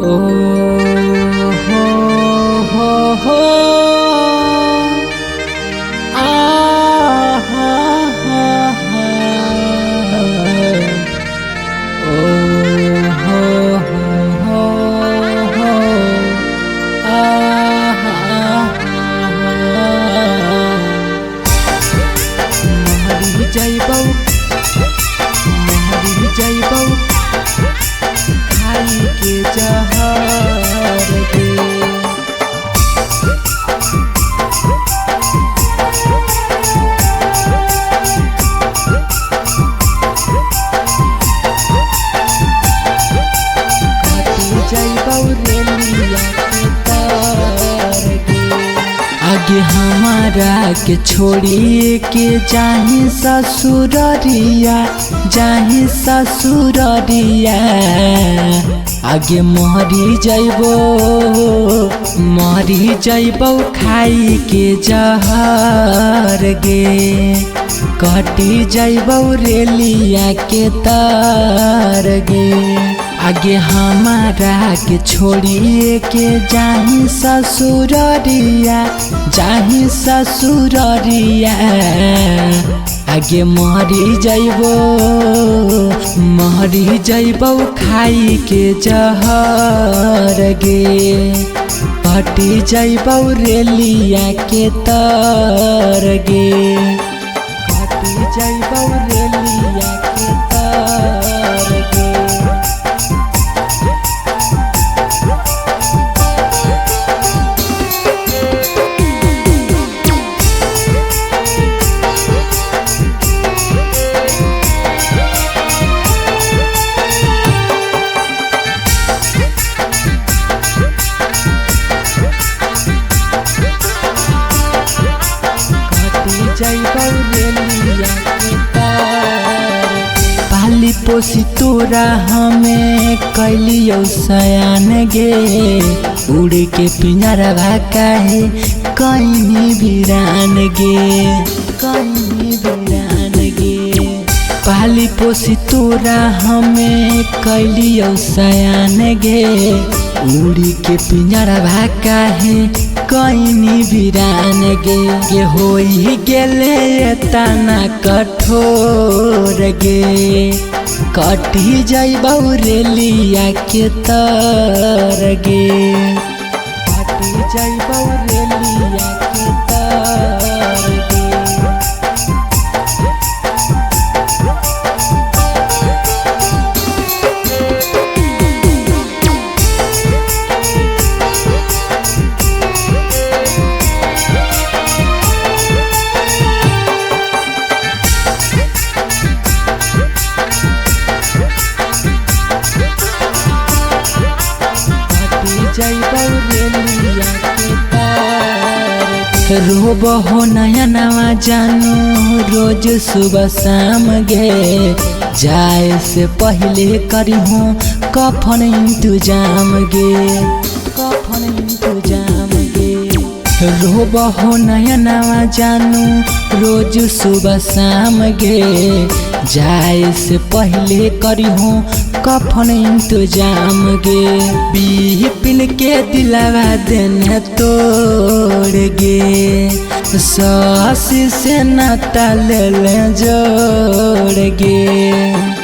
ओ हो हो हो आ हा हा हा ओ हो हो हो आ हा महरी जइबौ खाई के जहर गे आगे हमारा के छोड़ी के जाही ससुररिया आगे मरी जइबो खाई के जहर गे कटी जइबो रेलिया के तार गे आगे हमारा के छोड़िए के जाही ससुररिया आगे मरी जइबो खाई के जहर गे कटी जइबो रेलिया के तार गे कटी जइबो रेलिया के तार गे पाली पोसी तोरा हमें कैलियो सयान गे उड़ के पिंजरा काहे कहीं वीरान गे पाली पोसी तोरा हमें कैलियो सयान गे उड़ के पिंजरा काहे कहीं वीरान गे होई गेले तना कठोर गे कटी जइबौ रेलिया के तार गे कटी जइबौ रेलिया के तार गे रोबहो नया नवा जानू रोज सुबह शाम गे जाए से पहले करिहो कफन इंतजाम गे रोबहो नया नवा जानू रोज सुबह शाम गे जाए से पहले करिहो कफन इंतजाम गे बिपिन के दिलावा देने तोड़ गे सासी से नाता ले जोड़ गे।